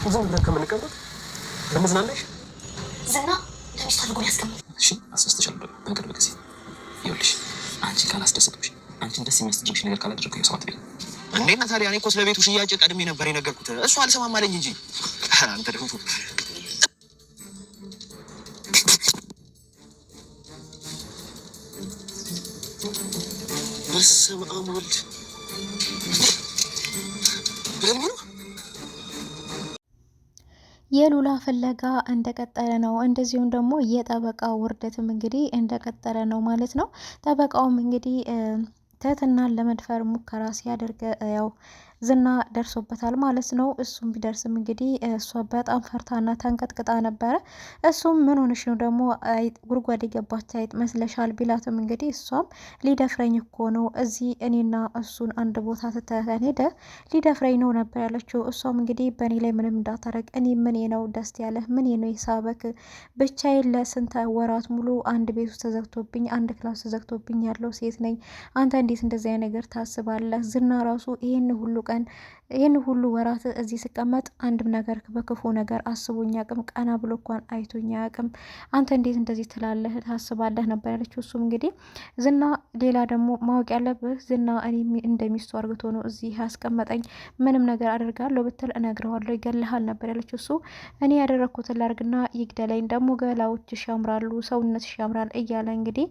ዝም ብለን ከምንቀበል ለምዝናናሽ ዝና ለሚስት አድርጎ ያስቀምጥ። እሺ አስደስተሻል። በቅርብ ጊዜ ይኸውልሽ፣ አንቺ ካላስደሰትኩሽ፣ አንቺን ደስ የሚያስደርግሽ ነገር ካላደረግኩ የሰው አትበይ። እንዴና ታዲያ እኔ እኮ ስለ ቤቱ ሽያጭ ቀድሜ ነበር የነገርኩት። እሱ አልሰማም አለኝ እንጂ አንተ ደግሞ በስመ አብ ወልድ በልሚ ነው። የሉላ ፍለጋ እንደቀጠለ ነው። እንደዚሁም ደግሞ የጠበቃ ውርደትም እንግዲህ እንደቀጠለ ነው ማለት ነው። ጠበቃውም እንግዲህ ትህትናን ለመድፈር ሙከራ ሲያደርግ ያው ዝና ደርሶበታል ማለት ነው። እሱም ቢደርስም እንግዲህ እሷ በጣም ፈርታና ተንቀጥቅጣ ነበረ። እሱም ምን ሆነሽ ነው ደግሞ ጉድጓድ የገባች አይጥ መስለሻል ቢላትም እንግዲህ እሷም ሊደፍረኝ እኮ ነው እዚህ እኔና እሱን አንድ ቦታ ትተኸን ሄደ ሊደፍረኝ ነው ነበር ያለችው። እሷም እንግዲህ በእኔ ላይ ምንም እንዳታረግ እኔ ምን ነው ደስ ያለህ ምን ነው የሳበክ ብቻዬን ለስንት ወራት ሙሉ አንድ ቤት ውስጥ ተዘግቶብኝ አንድ ክላስ ተዘግቶብኝ ያለው ሴት ነኝ። አንተ እንዴት እንደዚያ ነገር ታስባለህ? ዝና ራሱ ይህን ሁሉ ወራት እዚህ ስቀመጥ አንድም ነገር በክፉ ነገር አስቦኝ አቅም ቀና ብሎ እንኳን አይቶኝ አቅም አንተ እንዴት እንደዚህ ትላለህ ታስባለህ ነበር ያለችው። እሱም እንግዲህ ዝና ሌላ ደግሞ ማወቅ ያለብህ ዝና እኔ እንደሚስቱ አርግቶ ነው እዚህ ያስቀመጠኝ። ምንም ነገር አደርጋለሁ ብትል እነግረዋለሁ ይገልሃል ነበር ያለችው። እሱ እኔ ያደረግኩትን ላርግና ይግደለኝ ደግሞ ገላዎችሽ ያምራሉ ሰውነትሽ ያምራል እያለ እንግዲህ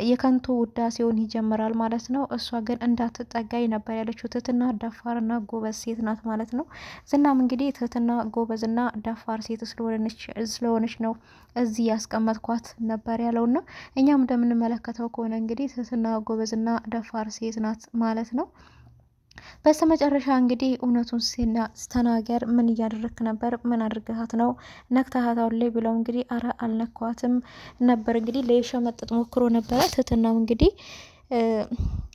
የከንቱ ውዳሴውን ይጀምራል ማለት ነው። እሷ ግን እንዳትጠጋኝ ነበር ያለችው። ትህትና ደፋርና ጎበዝ ሴት ናት ማለት ነው። ዝናም እንግዲህ ትህትና ጎበዝና ደፋር ሴት ስለሆነች ነው እዚህ ያስቀመጥኳት ነበር ያለውና እኛም እንደምንመለከተው ከሆነ እንግዲህ ትህትና ጎበዝና ደፋር ሴት ናት ማለት ነው። በስተመጨረሻ እንግዲህ እውነቱን ስተናገር ምን እያደረክ ነበር? ምን አድርገሃት ነው? ነክተሃታው ላይ ብለው እንግዲህ አረ አልነኳትም ነበር እንግዲህ ለየሸመጠጥ ሞክሮ ነበረ። ትህትናም እንግዲህ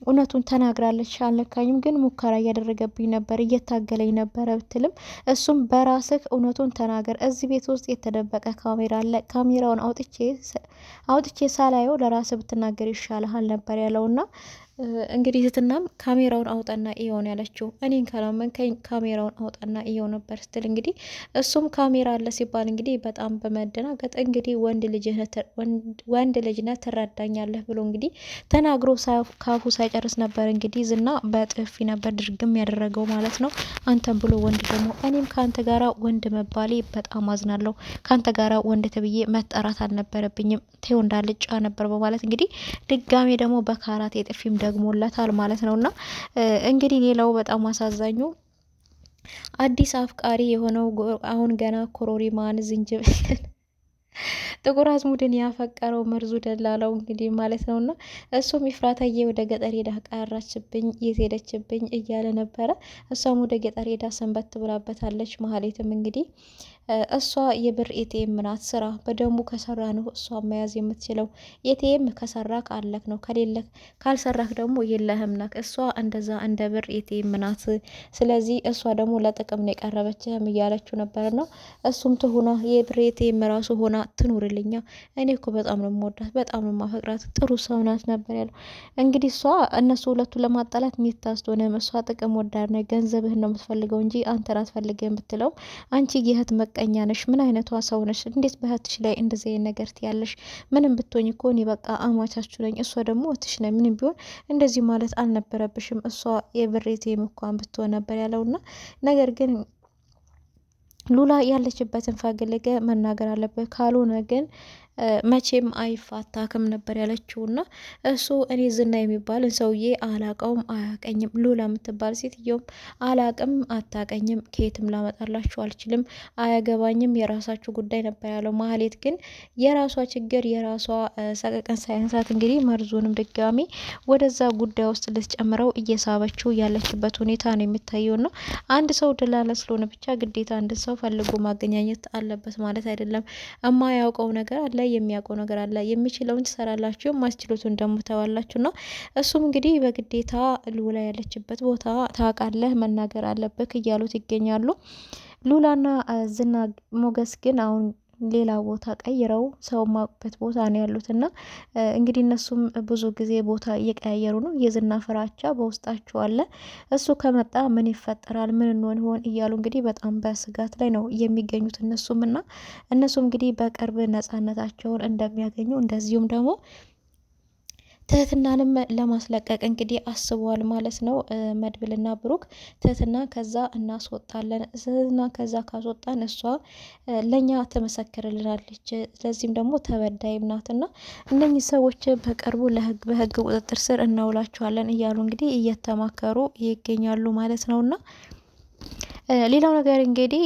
እውነቱን ተናግራለች። አልነካኝም ግን ሙከራ እያደረገብኝ ነበር እየታገለኝ ነበረ ብትልም እሱም በራስህ እውነቱን ተናገር፣ እዚህ ቤት ውስጥ የተደበቀ ካሜራ አለ፣ ካሜራውን አውጥቼ ሳላየው ለራስህ ብትናገር ይሻልሃል ነበር ያለውና እንግዲህ ትህትናም ካሜራውን አውጣና እየውን ያለችው እኔን ካላመንከኝ ካሜራውን አውጣና እየው ነበር ስትል እንግዲህ እሱም ካሜራ አለ ሲባል እንግዲህ በጣም በመደናገጥ እንግዲህ ወንድ ልጅነት ትረዳኛለህ ብሎ እንግዲህ ተናግሮ ካፉ ሳይጨርስ ነበር እንግዲህ ዝና በጥፊ ነበር ድርግም ያደረገው ማለት ነው። አንተም ብሎ ወንድ ደግሞ እኔም ከአንተ ጋራ ወንድ መባሌ በጣም አዝናለሁ፣ ከአንተ ጋራ ወንድ ተብዬ መጠራት አልነበረብኝም፣ ተው እንዳልጫ ነበር በማለት እንግዲህ ድጋሜ ደግሞ በካራት የጥፊም ደግሞለታል ማለት ነውና እንግዲህ ሌላው በጣም አሳዛኙ አዲስ አፍቃሪ የሆነው አሁን ገና ኮሮሪማን ዝንጅብል ጥቁር አዝሙድን ያፈቀረው መርዙ ደላላው እንግዲህ ማለት ነውና እሱም ይፍራታዬ ወደ ገጠር ሄዳ ቀራችብኝ የት ሄደችብኝ እያለ ነበረ። እሷም ወደ ገጠር ሄዳ ሰንበት ብላበታለች። መሀሌትም እንግዲህ እሷ የብር ኤቲኤም ናት፣ ስራ በደንቡ ከሰራ ነው እሷ መያዝ የምትችለው። ኤቲኤም ከሰራክ አለክ ነው፣ ከሌለክ ካልሰራክ ደግሞ የለህም ናክ። እሷ እንደዛ እንደ ብር ኤቲኤም ናት። ስለዚህ እሷ ደግሞ ለጥቅም ነው የቀረበችህም እያለችው ነበር ነው። እሱም ትሁና የብር ኤቲኤም ራሱ ሆና ትኑርልኛ፣ እኔ እኮ በጣም ነው የምወዳት፣ በጣም ነው የማፈቅራት፣ ጥሩ ሰው ናት ነበር ያለው። እንግዲህ እሷ እነሱ ሁለቱ ለማጣላት ሚታስቶንም እሷ ጥቅም ወዳድ ነው፣ ገንዘብህን ነው የምትፈልገው እንጂ አንተን አትፈልግህም ብትለው አንቺ የእህት መቀኛ ነሽ፣ ምን አይነቷ ሰው ነሽ? እንዴት በእህትሽ ላይ እንደዚህ አይነት ነገር ትያለሽ? ምንም ብትሆኝ እኮ እኔ በቃ አማቻችሁ ነኝ፣ እሷ ደግሞ እህትሽ ነኝ፣ ምንም ቢሆን እንደዚህ ማለት አልነበረብሽም፣ እሷ የብሬቴ ምኳን ብትሆን ነበር ያለውና ነገር ግን ሉላ ያለችበትን ፈልገ መናገር አለበት፣ ካልሆነ ግን መቼም አይፋታክም ነበር ያለችውና እሱ እኔ ዝና የሚባል ሰውዬ አላቀውም አያቀኝም፣ ሉላ የምትባል ሴትየውም አላቅም አታቀኝም፣ ከየትም ላመጣላችሁ አልችልም፣ አያገባኝም፣ የራሳችሁ ጉዳይ ነበር ያለው። ማህሌት ግን የራሷ ችግር የራሷ ሰቀቀን ሳይንሳት እንግዲህ መርዙንም ድጋሚ ወደዛ ጉዳይ ውስጥ ልትጨምረው እየሳበችው ያለችበት ሁኔታ ነው የሚታየውና አንድ ሰው ደላላ ስለሆነ ብቻ ግዴታ አንድ ሰው ፈልጎ ማገናኘት አለበት ማለት አይደለም። የማያውቀው ነገር አለ፣ የሚያውቀው ነገር አለ። የሚችለውን ትሰራላችሁ፣ የማትችሉትን ደግሞ ተዋላችሁ ነው። እሱም እንግዲህ በግዴታ ሉላ ያለችበት ቦታ ታውቃለህ፣ መናገር አለብህ እያሉት ይገኛሉ። ሉላና ዝና ሞገስ ግን አሁን ሌላ ቦታ ቀይረው ሰው ማቁበት ቦታ ነው ያሉትና እንግዲህ እነሱም ብዙ ጊዜ ቦታ እየቀያየሩ ነው። የዝና ፍራቻ በውስጣቸው አለ። እሱ ከመጣ ምን ይፈጠራል፣ ምን እንሆን ይሆን እያሉ እንግዲህ በጣም በስጋት ላይ ነው የሚገኙት እነሱም እንግዲህ በቅርብ ነጻነታቸውን እንደሚያገኙ እንደዚሁም ደግሞ ትህትናንም ለማስለቀቅ እንግዲህ አስበዋል ማለት ነው። መድብልና ብሩክ ትህትና ከዛ እናስወጣለን፣ ትህትና ከዛ ካስወጣን እሷ ለኛ ትመሰክርልናለች፣ ስለዚህም ደግሞ ተበዳይም ናትና እነኚህ ሰዎች በቅርቡ በህግ ቁጥጥር ስር እናውላቸዋለን እያሉ እንግዲህ እየተማከሩ ይገኛሉ ማለት ነውና ሌላው ነገር እንግዲህ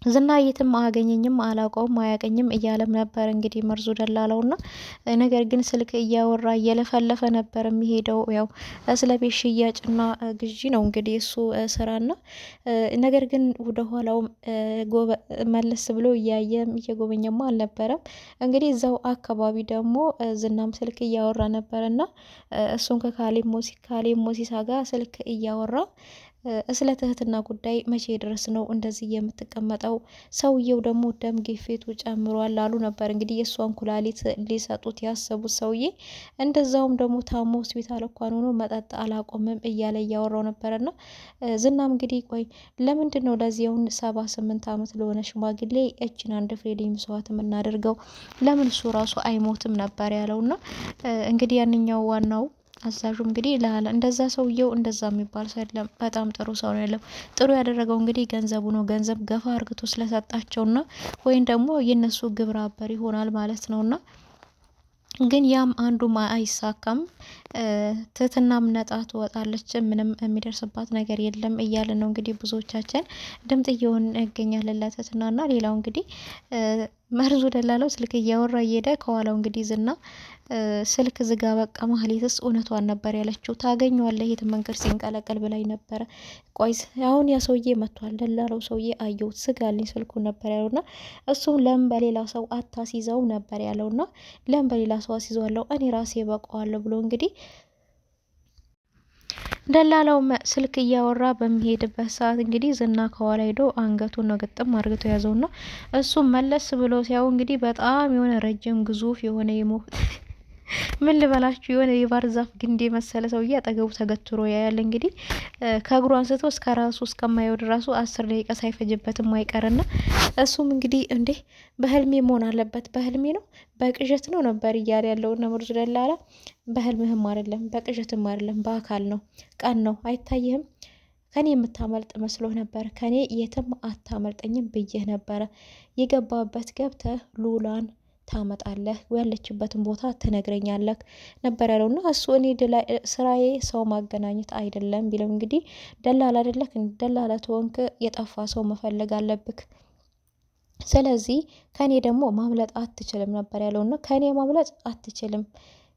ዝና የትም አያገኘኝም፣ አላውቀውም፣ አያገኝም እያለም ነበር እንግዲህ መርዙ ደላለውና ነገር ግን ስልክ እያወራ እየለፈለፈ ነበር የሚሄደው። ያው ስለ ቤት ሽያጭና ግዢ ነው እንግዲህ እሱ ስራና ነገር ግን ወደ ኋላውም መለስ ብሎ እያየም እየጎበኘማ አልነበረም። እንግዲህ እዛው አካባቢ ደግሞ ዝናም ስልክ እያወራ ነበርና እሱን ከካሌብ ሞሲሳ ጋር ስልክ እያወራ ስለ ትህትና ጉዳይ መቼ ድረስ ነው እንደዚህ የምትቀመጠው? ሰውየው ደግሞ ደም ግፊቱ ጨምሯል አሉ ነበር እንግዲህ የእሷን ኩላሊት ሊሰጡት ያሰቡት ሰውዬ። እንደዛውም ደግሞ ታሞ ሆስፒታል እንኳን ሆኖ መጠጥ አላቆምም እያለ እያወራው ነበርና ዝናም እንግዲህ ቆይ ለምንድን ነው ለዚያውን 78 ዓመት ለሆነ ሽማግሌ እችን አንድ ፍሬ መስዋዕት የምናደርገው? ለምን እሱ ራሱ አይሞትም ነበር ያለውና እንግዲህ ያንኛው ዋናው አዛዡ እንግዲህ ላለ እንደዛ ሰውየው እንደዛ የሚባል ሰው አይደለም፣ በጣም ጥሩ ሰው ነው ያለው። ጥሩ ያደረገው እንግዲህ ገንዘቡ ነው። ገንዘብ ገፋ አርግቶ ስለሰጣቸውና ወይም ደግሞ የነሱ ግብረ አበር ይሆናል ማለት ነውና ግን ያም አንዱም አይሳካም። ትህትናም ነጣ ትወጣለች፣ ምንም የሚደርስባት ነገር የለም እያለ ነው እንግዲህ ብዙዎቻችን ድምጥ እየሆን ያገኛል ለትህትናና ሌላው እንግዲህ መርዙ ደላለው ስልክ እያወራ እየሄደ ከኋላው እንግዲህ ዝና ስልክ ዝጋ በቃ ማህሌትስ እውነቷን ነበር ያለችው፣ ታገኘዋለህ የት መንገድ ሲንቀለቀል ብላኝ ነበረ። ቆይ አሁን ያ ሰውዬ መጥቷል፣ ደላለው ሰውዬ አየሁት፣ ስጋልኝ ስልኩን ነበር ያለውና እሱም ለምን በሌላ ሰው አታስይዘው ነበር ያለውና ለምን በሌላ ሰው አስይዘዋለሁ እኔ ራሴ በቀዋለሁ ብሎ እንግዲህ ደላላው ስልክ እያወራ በሚሄድበት ሰዓት እንግዲህ ዝና ከኋላ ሄዶ አንገቱን ነው ግጥም አርግቶ ያዘውና እሱ መለስ ብሎ ሲያው እንግዲህ በጣም የሆነ ረጅም ግዙፍ የሆነ ምን ልበላችሁ የሆነ የባህር ዛፍ ግንድ የመሰለ ሰውዬ አጠገቡ ተገትሮ ያያል። እንግዲህ ከእግሩ አንስቶ እስከ ራሱ እስከማይወድ ራሱ 10 ደቂቃ ሳይፈጅበትም አይቀርና እሱም እንግዲህ እንዴ በህልሜ መሆን አለበት፣ በህልሜ ነው በቅዠት ነው ነበር እያለ ያለው መርዙ ደላላ። በህልምህም አይደለም በቅዠትም አይደለም በአካል ነው፣ ቀን ነው አይታይህም? ከኔ የምታመልጥ መስሎ ነበር፣ ከኔ የትም አታመልጠኝም ብዬህ ነበረ። የገባበት ገብተህ ሉላን ታመጣለህ፣ ያለችበትን ቦታ ትነግረኛለህ ነበር ያለውና እሱ እኔ ስራዬ ሰው ማገናኘት አይደለም ቢለው እንግዲህ ደላላ አይደለክ፣ ደላላ ተወንክ የጠፋ ሰው መፈለግ አለብክ፣ ስለዚህ ከኔ ደግሞ ማምለጥ አትችልም ነበር ያለውና ከኔ ማምለጥ አትችልም፣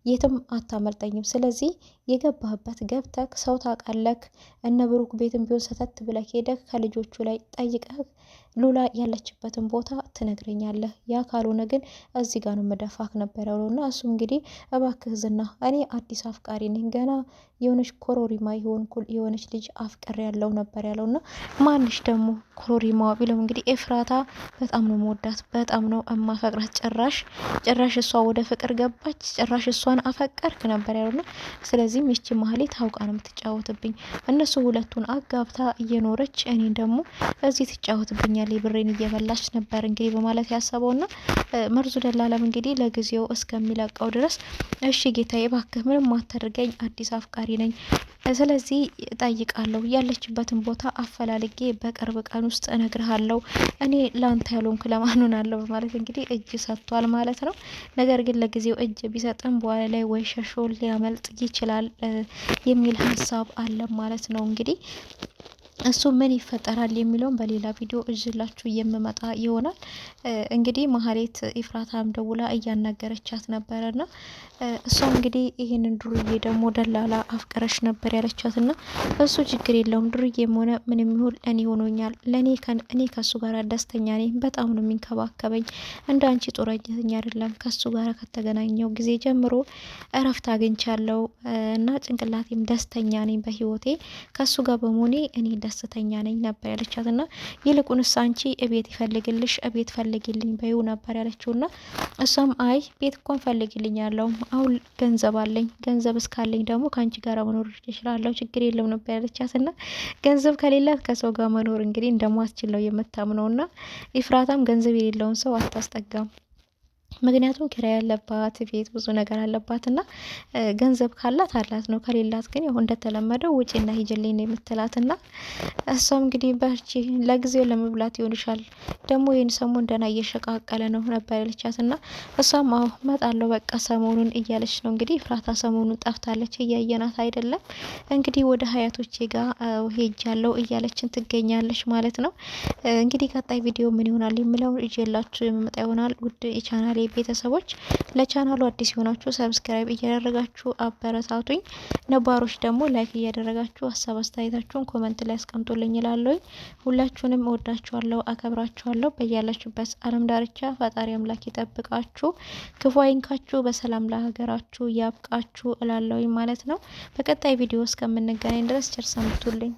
የትም አታመልጠኝም። ስለዚህ የገባህበት ገብተክ ሰው ታውቃለክ፣ እነ ብሩክ ቤትም ቢሆን ሰተት ብለህ ሄደህ ከልጆቹ ላይ ጠይቀህ ሉላ ያለችበትን ቦታ ትነግረኛለህ፣ ያ ካልሆነ ግን እዚህ ጋር ነው መደፋክ ነበር ያለውና እሱ እንግዲህ እባክህ ዝና እኔ አዲስ አፍቃሪ ነኝ፣ ገና የሆነች ኮሮሪማ የሆነች ልጅ አፍቅር ያለው ነበር ያለውና ማንሽ ደግሞ ኮሮሪማ ቢለው እንግዲህ ኤፍራታ በጣም ነው መወዳት፣ በጣም ነው እማፈቅራት፣ ጭራሽ እሷ ወደ ፍቅር ገባች፣ ጭራሽ እሷን አፈቀርክ ነበር ያለውና ስለዚህም ይቺ ማህሌት ታውቃ ነው የምትጫወትብኝ፣ እነሱ ሁለቱን አጋብታ እየኖረች እኔን ደግሞ እዚህ ትጫወትብኛል፣ ብሬን እየበላች ነበር እንግዲህ በማለት ያሰበውና መርዙ ደላላም እንግዲህ ለጊዜው እስከሚለቀው ድረስ እሺ ጌታዬ እባክህ ምንም አታድርገኝ፣ አዲስ አፍቃሪ ነኝ፣ ስለዚህ እጠይቃለሁ፣ ያለችበትን ቦታ አፈላልጌ በቅርብ ቀን ውስጥ እነግርሃለሁ፣ እኔ ላንተ ያልሆንኩ ለማን ሆናለሁ በማለት እንግዲህ እጅ ሰጥቷል ማለት ነው። ነገር ግን ለጊዜው እጅ ቢሰጥም በኋላ ላይ ወይ ሸሾ ሊያመልጥ ይችላል የሚል ሀሳብ አለ ማለት ነው። እንግዲህ እሱ ምን ይፈጠራል የሚለውን በሌላ ቪዲዮ እጅላችሁ የምመጣ ይሆናል። እንግዲህ ማህሌት ኤፍራታም ደውላ እያናገረቻት ነበረና እሷ እንግዲህ ይህንን ዱርዬ ደግሞ ደላላ አፍቅረሽ ነበር ያለቻትና እሱ ችግር የለውም ዱርዬም ሆነ ምንም ይሁን ለኔ ሆኖኛል፣ እኔ ከሱ ጋር ደስተኛ ነኝ፣ በጣም ነው የሚንከባከበኝ፣ እንደ አንቺ ጦረኛ አይደለም፣ ከሱ ጋር ከተገናኘው ጊዜ ጀምሮ እረፍት አግኝቻለሁ እና ጭንቅላቴም ደስተኛ ነኝ በህይወቴ፣ ከሱ ጋር በመሆኔ እኔ ደስተኛ ነኝ ነበር ያለቻትና ይልቁንስ አንቺ እቤት ይፈልግልሽ እቤት ፈልጊልኝ በይው ነበር ያለችውና እሷም አይ ቤት እንኳን ፈልጊልኝ ያለው አሁን ገንዘብ አለኝ ገንዘብ እስካለኝ ደግሞ ከአንቺ ጋር መኖር እችላለሁ ችግር የለም ነበር ያለቻትና ገንዘብ ከሌላት ከሰው ጋር መኖር እንግዲህ እንደማትችል ነው የምታምነውና ኢፍራታም ገንዘብ የሌለውን ሰው አታስጠጋም። ምክንያቱም ኪራይ ያለባት ቤት ብዙ ነገር አለባት እና ገንዘብ ካላት አላት ነው ከሌላት ግን ያው እንደተለመደው ውጪና ሂጅልኝ ነው የምትላትና እሷም እንግዲህ በርቺ ለጊዜው ለመብላት ይሆንሻል ደግሞ ይህን ሰሞን ደህና እየሸቃቀለ ነው ነበር ያለቻትና እሷም አዎ እመጣለሁ በቃ ሰሞኑን እያለች ነው እንግዲህ ኢፍራታ ሰሞኑን ጠፍታለች እያየናት አይደለም እንግዲህ ወደ ሀያቶቼ ጋር ሄጃለሁ እያለችን ትገኛለች ማለት ነው። እንግዲህ ቀጣይ ቪዲዮ ምን ይሆናል የሚለውን እጄላችሁ የምመጣ ይሆናል። ውድ የቻናሌ ቤተሰቦች ለቻናሉ አዲስ የሆናችሁ ሰብስክራይብ እያደረጋችሁ አበረታቱኝ። ነባሮች ደግሞ ላይክ እያደረጋችሁ ሀሳብ አስተያየታችሁን ኮመንት ላይ አስቀምጡልኝ እላለሁ። ሁላችሁንም እወዳችኋለሁ፣ አከብራችኋለሁ። በያላችሁበት ዓለም ዳርቻ ፈጣሪ አምላክ ይጠብቃችሁ፣ ክፉ አይንካችሁ፣ በሰላም ለሀገራችሁ ያብቃችሁ እላለሁ ማለት ነው። በቀጣይ ቪዲዮ እስከምንገናኝ ድረስ ቸር ሰንብቱልኝ።